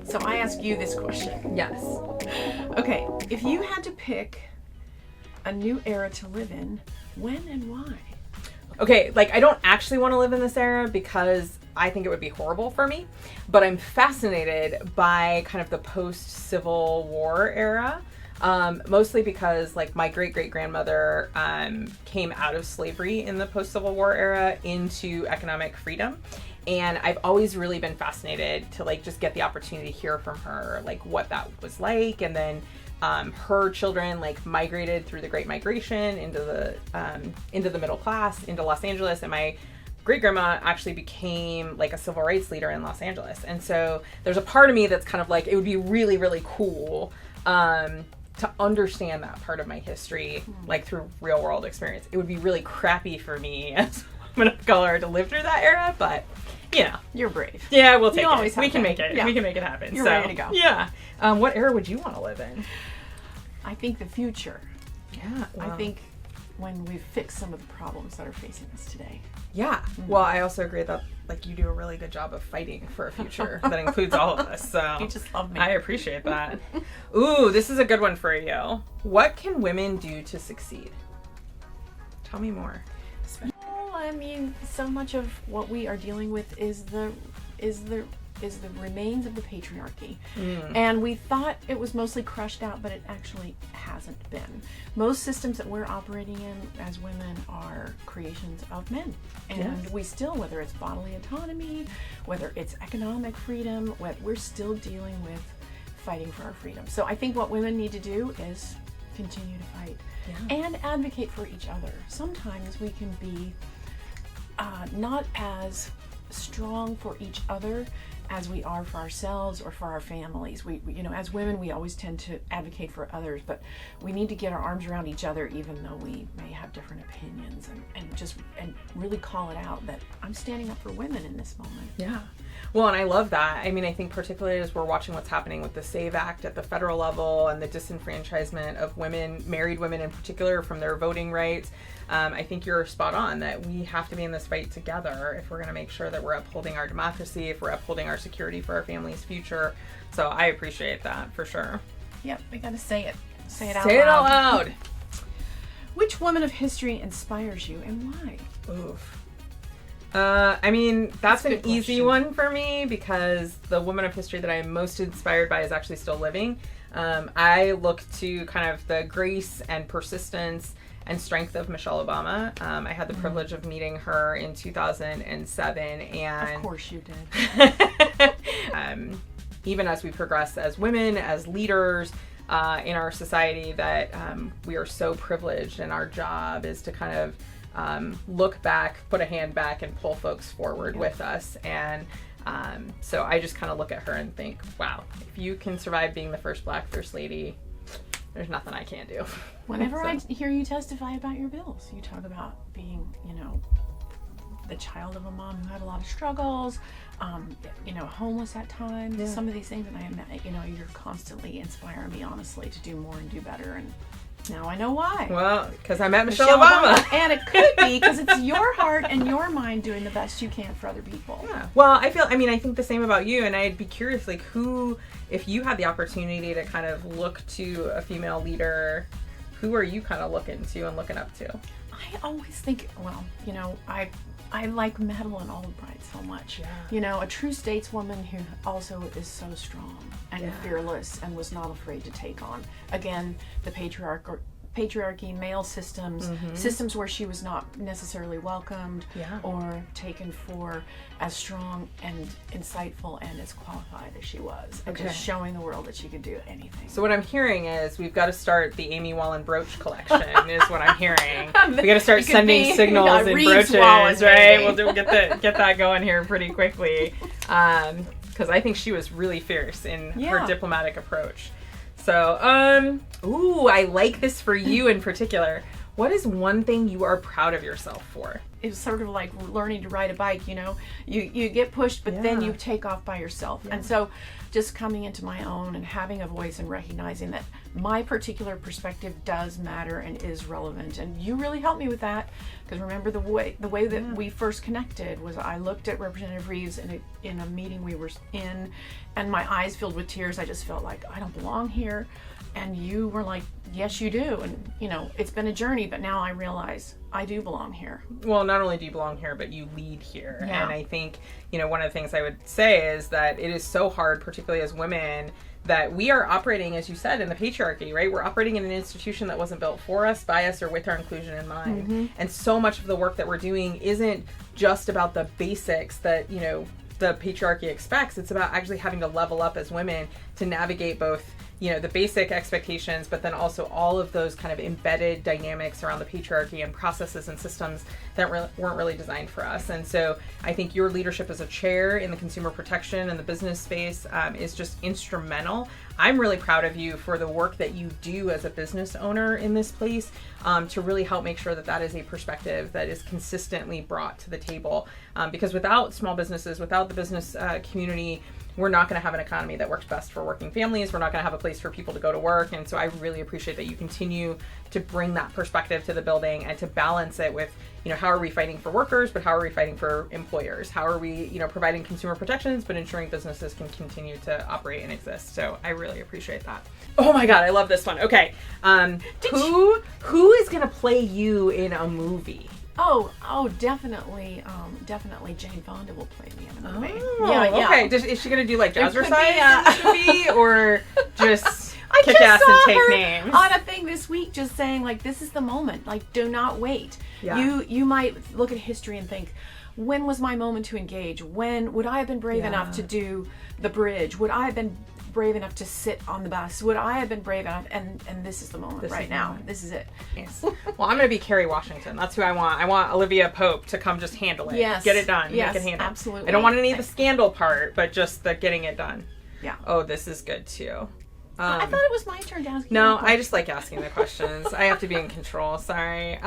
So I ask you this question. Yes. Okay, if you had to pick a new era to live in, when and why? Okay, like I don't actually want to live in this era because I think it would be horrible for me, but I'm fascinated by kind of the post-Civil War era, mostly because like my great-great-grandmother came out of slavery in the post-Civil War era into economic freedom. And I've always really been fascinated to like just get the opportunity to hear from her, like what that was like. And then her children like migrated through the Great Migration into the middle class, into Los Angeles. And my great grandma actually became like a civil rights leader in Los Angeles. And so there's a part of me that's kind of like, it would be really, really cool to understand that part of my history, like through real world experience. It would be really crappy for me as a woman of color to live through that era, but you know. You're brave. Yeah, we'll take always it. We can that. make it. Yeah. We can make it happen. You're so, ready to go. Yeah. What era would you want to live in? I think the future. Yeah. I think when we've fixed some of the problems that are facing us today. Yeah. Well, I also agree that like you do a really good job of fighting for a future that includes all of us. So You just love me. I appreciate that. Ooh, this is a good one for you. What can women do to succeed? Tell me more. Well, I mean, so much of what we are dealing with is the remains of the patriarchy. And we thought it was mostly crushed out, but it actually hasn't been. Most systems that we're operating in as women are creations of men. And we still, whether it's bodily autonomy, whether it's economic freedom, we're still dealing with fighting for our freedom. So I think what women need to do is continue to fight and advocate for each other. Sometimes we can be not as strong for each other as we are for ourselves or for our families. We you know, as women, we always tend to advocate for others, but we need to get our arms around each other, even though we may have different opinions, and really call it out that I'm standing up for women in this moment. Yeah. Well, and I love that. I mean, I think particularly as we're watching what's happening with the SAVE Act at the federal level and the disenfranchisement of women, married women in particular, from their voting rights, I think you're spot on that we have to be in this fight together if we're going to make sure that we're upholding our democracy, if we're upholding our security for our family's future. So I appreciate that for sure. Yep, we got to say it. Say it out loud. Say it out loud. Which woman of history inspires you and why? Oof. I mean, that's an easy question. one for me because the woman of history that I'm most inspired by is actually still living. I look to kind of the grace and persistence and strength of Michelle Obama. I had the privilege of meeting her in 2007, and of course you did. Even as we progress as women, as leaders in our society, that we are so privileged, and our job is to kind of look back, put a hand back, and pull folks forward with us. And so I just kind of look at her and think, wow, if you can survive being the first Black First Lady, there's nothing I can't do. Whenever I hear you testify about your bills, you talk about being, you know, the child of a mom who had a lot of struggles, you know, homeless at times, some of these things, and I am, you know, you're constantly inspiring me, honestly, to do more and do better. And now I know why. Well, because I met Michelle Obama. And it could be because it's your heart and your mind doing the best you can for other people. Yeah. Well, I think the same about you, and I'd be curious, like, who, if you had the opportunity to kind of look to a female leader, who are you kind of looking to and looking up to? I always think, well, you know, I like Madeline Albright so much. Yeah. You know, a true stateswoman who also is so strong and fearless and was not afraid to take on, again, the patriarchy, male systems, systems where she was not necessarily welcomed or taken for as strong and insightful and as qualified as she was. And just showing the world that she could do anything. So what I'm hearing is we've got to start the Amy Walen brooch collection is what I'm hearing. We got to start sending signals and brooches, Walen, right? We'll get that going here pretty quickly. Because I think she was really fierce in her diplomatic approach. So, ooh, I like this for you in particular. What is one thing you are proud of yourself for? it's sort of like learning to ride a bike, you know. You get pushed, but then you take off by yourself. And so just coming into my own and having a voice and recognizing that my particular perspective does matter and is relevant. And you really helped me with that, because remember the way that we first connected was I looked at Representative Reeves in a meeting we were in, and my eyes filled with tears. I just felt like I don't belong here. And you were like, yes, you do. And, you know, it's been a journey, but now I realize I do belong here. Well, not only do you belong here, but you lead here. Yeah. And I think, you know, one of the things I would say is that it is so hard, particularly as women, that we are operating, as you said, in the patriarchy, right? We're operating in an institution that wasn't built for us, by us, or with our inclusion in mind. And so much of the work that we're doing isn't just about the basics that, you know, the patriarchy expects. It's about actually having to level up as women to navigate both, you know, the basic expectations, but then also all of those kind of embedded dynamics around the patriarchy and processes and systems that weren't really designed for us. And so I think your leadership as a chair in the consumer protection and the business space is just instrumental. I'm really proud of you for the work that you do as a business owner in this place to really help make sure that that is a perspective that is consistently brought to the table. Because without small businesses, without the business community, we're not going to have an economy that works best for working families. We're not going to have a place for people to go to work. And so I really appreciate that you continue to bring that perspective to the building and to balance it with, you know, how are we fighting for workers, but how are we fighting for employers? How are we, you know, providing consumer protections, but ensuring businesses can continue to operate and exist? So I really appreciate that. Oh my God, I love this one. Okay. Who is going to play you in a movie? Oh, definitely Jane Fonda will play me in a movie. Oh, yeah. Okay. Is she going to do like jazzercise in this movie, or just kick ass and take names? On a thing this week, just saying like, this is the moment. Like, do not wait. Yeah. You might look at history and think, when was my moment to engage? When would I have been brave enough to do the bridge? Would I have been brave enough to sit on the bus? Would I have been brave enough? And this is the moment right now. This is it. Yes. Well, I'm going to be Kerry Washington. That's who I want. I want Olivia Pope to come just handle it. Yes. Get it done. Yes, make it handle. absolutely. I don't want any of the scandal part, but just the getting it done. Yeah. Oh, this is good too. I thought it was my turn to ask you. No, I just like asking the questions. I have to be in control. Sorry.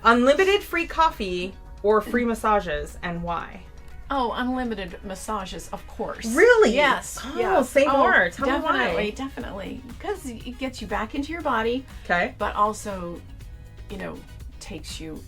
Unlimited free coffee or free massages, and why? Oh, unlimited massages, of course. Really? Yes. Oh, yes. say more. Tell me why. Definitely. Because it gets you back into your body. Okay. But also, you know, takes you,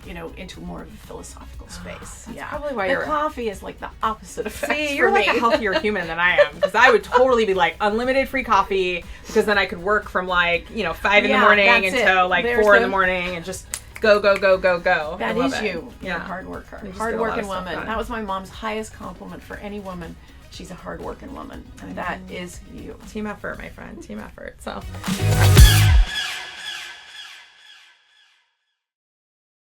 you know, into more of a philosophical space. That's probably why the coffee is like the opposite effect. See, you're like a healthier human than I am, because I would totally be like unlimited free coffee, because then I could work from like, you know, 5 in the morning until like 4 in the morning and just go. That is you. You're a hard worker. Hard-working woman. Done. That was my mom's highest compliment for any woman. She's a hard-working woman. And that is you. Team effort, my friend. Team effort. So.